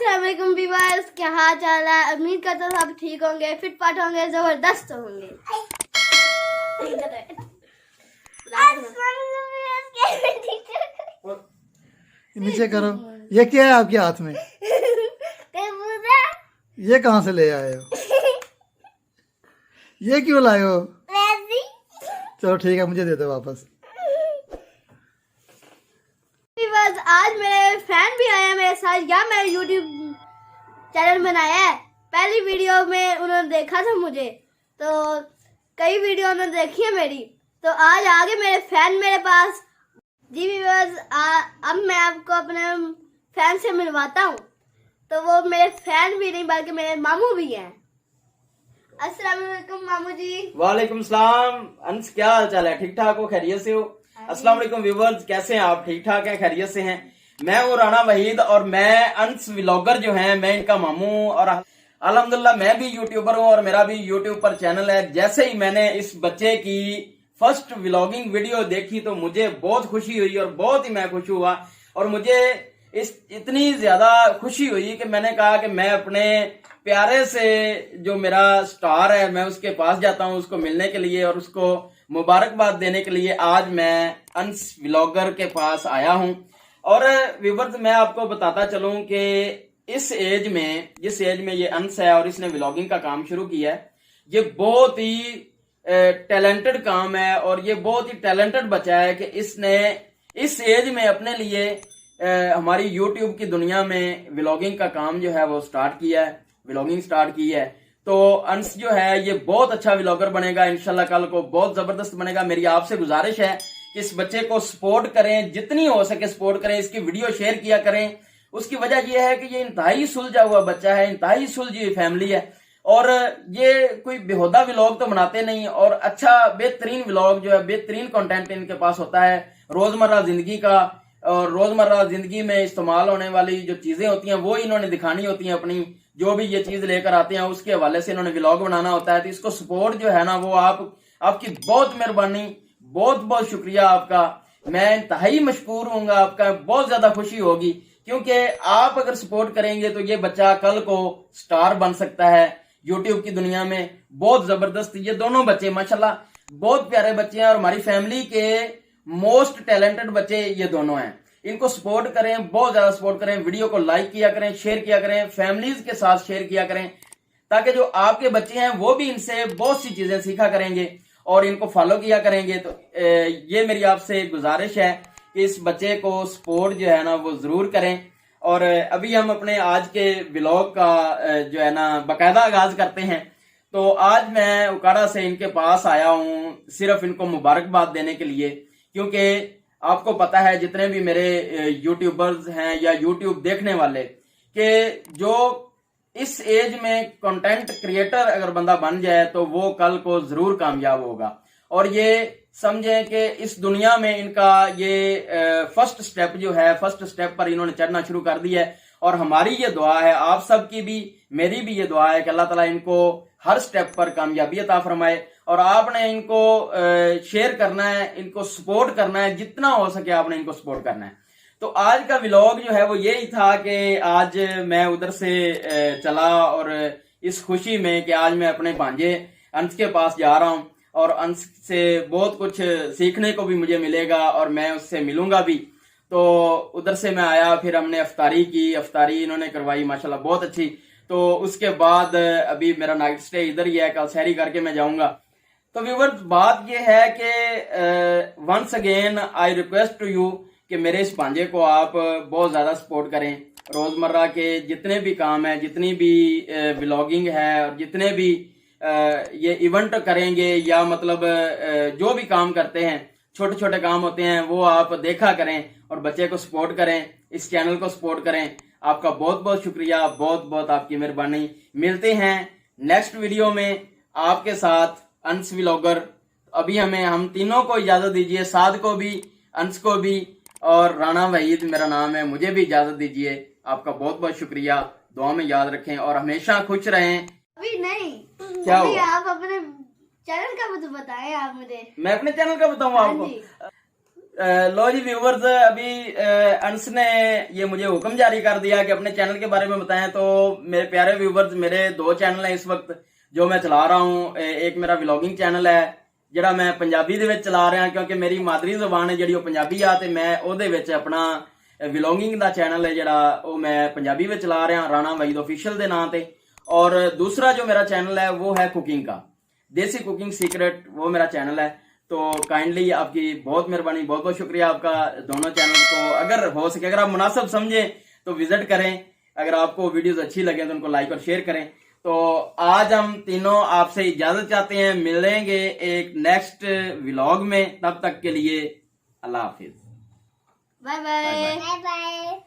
अस्सलाम वालेकुम व्यूअर्स, क्या हाल चाल है। उम्मीद करता हूँ सब ठीक होंगे, फिट फाट होंगे, जबरदस्त होंगे। नीचे करो। ये क्या है आपके हाथ में? ये कहाँ से ले आए हो? ये क्यों लाए हो? चलो ठीक है, मुझे दे दो वापस। बस आज मेरे फैन भी आए हैं मेरे साथ। या मैंने यूट्यूब चैनल बनाया है। पहली वीडियो में उन्होंने देखा था मुझे, तो कई वीडियो उन्होंने देखी है मेरी, तो आज आगे मेरे फैन मेरे पास। जी व्यूअर्स, अब मैं आपको अपने फैन से मिलवाता हूँ। तो वो मेरे फैन भी नहीं बल्कि मेरे मामू भी हैं। अस्सलाम वालेकुम मामू जी। वालेकुम सलाम। अंस, क्या हाल चाल है? ठीक ठाक हो? खैरियत से हो? अस्सलाम वालेकुम व्यूअर्स, कैसे हैं आप? ठीक ठाक हैं? खैरियत से हैं? मैं हूँ राणा वहीद और मैं अंस व्लॉगर जो हैं, मैं इनका मामू। और अल्हम्दुलिल्लाह मैं भी यूट्यूबर हूँ और मेरा भी यूट्यूब पर चैनल है। जैसे ही मैंने इस बच्चे की फर्स्ट व्लॉगिंग वीडियो देखी तो मुझे बहुत खुशी हुई और बहुत ही मैं खुश हुआ। और मुझे इतनी ज्यादा खुशी हुई कि मैंने कहा कि मैं अपने प्यारे से जो मेरा स्टार है, मैं उसके पास जाता हूँ उसको मिलने के लिए और उसको मुबारकबाद देने के लिए। आज मैं अंस व्लॉगर के पास आया हूँ। और व्यूअर्स, मैं आपको बताता चलूं कि इस एज में, जिस एज में ये अंस है और इसने व्लॉगिंग का काम शुरू किया है, ये बहुत ही टैलेंटेड काम है और ये बहुत ही टैलेंटेड बच्चा है कि इसने इस एज में अपने लिए हमारी यूट्यूब की दुनिया में व्लॉगिंग का काम जो है वो स्टार्ट किया है, व्लॉगिंग स्टार्ट की है। तो अंश जो है ये बहुत अच्छा व्लॉगर बनेगा इंशाल्लाह, कल को बहुत जबरदस्त बनेगा। मेरी आपसे गुजारिश है कि इस बच्चे को सपोर्ट करें, जितनी हो सके सपोर्ट करें, इसकी वीडियो शेयर किया करें। उसकी वजह यह है कि ये इंतहाई सुलझा हुआ बच्चा है, इंतहाई सुलझी हुई फैमिली है और ये कोई बेहुदा व्लॉग तो बनाते नहीं और अच्छा बेहतरीन व्लॉग जो है, बेहतरीन कंटेंट इनके पास होता है रोजमर्रा जिंदगी का। और रोजमर्रा जिंदगी में इस्तेमाल होने वाली जो चीजें होती हैं वो इन्होंने दिखानी होती हैं अपनी। जो भी ये चीज लेकर आते हैं उसके हवाले से इन्होंने व्लॉग बनाना होता है। तो इसको सपोर्ट जो है ना वो आपकी बहुत मेहरबानी, बहुत बहुत शुक्रिया आपका। मैं इंतहाई मशकूर हूँगा आपका, बहुत ज्यादा खुशी होगी क्योंकि आप अगर सपोर्ट करेंगे तो ये बच्चा कल को स्टार बन सकता है यूट्यूब की दुनिया में। बहुत जबरदस्त ये दोनों बच्चे माशाल्लाह बहुत प्यारे बच्चे हैं और हमारी फैमिली के मोस्ट टैलेंटेड बच्चे ये दोनों हैं। इनको सपोर्ट करें, बहुत ज्यादा सपोर्ट करें, वीडियो को लाइक किया करें, शेयर किया करें, फैमिलीज के साथ शेयर किया करें ताकि जो आपके बच्चे हैं वो भी इनसे बहुत सी चीजें सीखा करेंगे और इनको फॉलो किया करेंगे। तो ये मेरी आपसे गुजारिश है कि इस बच्चे को सपोर्ट जो है ना वो जरूर करें। और अभी हम अपने आज के व्लॉग का जो है ना बाकायदा आगाज करते हैं। तो आज मैं उकाड़ा से इनके पास आया हूँ सिर्फ इनको मुबारकबाद देने के लिए, क्योंकि आपको पता है जितने भी मेरे यूट्यूबर्स हैं या यूट्यूब देखने वाले कि जो इस एज में कंटेंट क्रिएटर अगर बंदा बन जाए तो वो कल को जरूर कामयाब होगा। और ये समझें कि इस दुनिया में इनका ये फर्स्ट स्टेप जो है, फर्स्ट स्टेप पर इन्होंने चढ़ना शुरू कर दिया है। और हमारी ये दुआ है, आप सबकी भी मेरी भी ये दुआ है कि अल्लाह ताला इनको हर स्टेप पर कामयाबी अता फरमाए। और आपने इनको शेयर करना है, इनको सपोर्ट करना है, जितना हो सके आपने इनको सपोर्ट करना है। तो आज का व्लॉग जो है वो यही था कि आज मैं उधर से चला और इस खुशी में कि आज मैं अपने भांजे अंश के पास जा रहा हूँ और अंश से बहुत कुछ सीखने को भी मुझे मिलेगा और मैं उससे मिलूंगा भी। तो उधर से मैं आया, फिर हमने अफ्तारी की, अफ्तारी इन्होंने करवाई माशाल्लाह बहुत अच्छी। तो उसके बाद अभी मेरा नाइट स्टे इधर ही है, कल सहरी करके मैं जाऊंगा। तो व्यूअर्स, बात यह है कि once again I request to you कि मेरे इस भांजे को आप बहुत ज्यादा सपोर्ट करें। रोजमर्रा के जितने भी काम है, जितनी भी व्लॉगिंग है और जितने भी ये इवेंट करेंगे या मतलब जो भी काम करते हैं, छोटे छोटे काम होते हैं, वो आप देखा करें और बच्चे को सपोर्ट करें, इस चैनल को सपोर्ट करें। आपका बहुत बहुत शुक्रिया, बहुत बहुत आपकी मेहरबानी। मिलते हैं नेक्स्ट वीडियो में आपके साथ अंश व्लॉगर। अभी हम तीनों को इजाजत दीजिए, साद को भी, अंश को भी और राणा वहीद मेरा नाम है, मुझे भी इजाजत दीजिए। आपका बहुत बहुत शुक्रिया, दुआ में याद रखें और हमेशा खुश रहें। अभी नहीं, क्या अभी हुआ? आप अपने चैनल का तो बताएं आप मुझे। मैं अपने चैनल का बताऊं आपको? लो जी व्यूवर्स, अभी अंश ने ये मुझे हुक्म जारी कर दिया कि अपने चैनल के बारे में बताएं। तो मेरे प्यारे व्यूवर्स, मेरे 2 चैनल हैं इस वक्त जो मैं चला रहा हूँ। एक मेरा व्लॉगिंग चैनल है ਜਿਹੜਾ ਮੈਂ ਪੰਜਾਬੀ ਦੇ ਵਿੱਚ ਚਲਾ ਰਿਹਾ, ਕਿਉਂਕਿ ਮੇਰੀ ਮਾਦਰੀ ਜ਼ੁਬਾਨ ਹੈ ਜਿਹੜੀ ਉਹ ਪੰਜਾਬੀ ਆ, ਤੇ ਮੈਂ ਉਹਦੇ ਵਿੱਚ ਆਪਣਾ ਵਲੌਗਿੰਗ ਦਾ ਚੈਨਲ ਹੈ ਜਿਹੜਾ ਉਹ ਮੈਂ ਪੰਜਾਬੀ ਵਿੱਚ ਚਲਾ ਰਿਹਾ, ਰਾਣਾ ਵਹੀਦ ऑफिशियल ਦੇ ਨਾਂ ਤੇ। और दूसरा जो मेरा चैनल है वो है कुकिंग का, देसी कुकिंग सीक्रेट, वो मेरा चैनल है। तो काइंडली आपकी बहुत मेहरबानी, बहुत बहुत शुक्रिया आपका दोनों चैनल को, अगर हो सके, अगर आप मुनासिब समझें तो विजिट करें, अगर आपको वीडियोस अच्छी लगे तो उनको लाइक और शेयर करें। तो आज हम तीनों आपसे इजाजत चाहते हैं, मिलेंगे एक नेक्स्ट व्लॉग में, तब तक के लिए अल्लाह हाफिज, बाय बाय। Bye bye.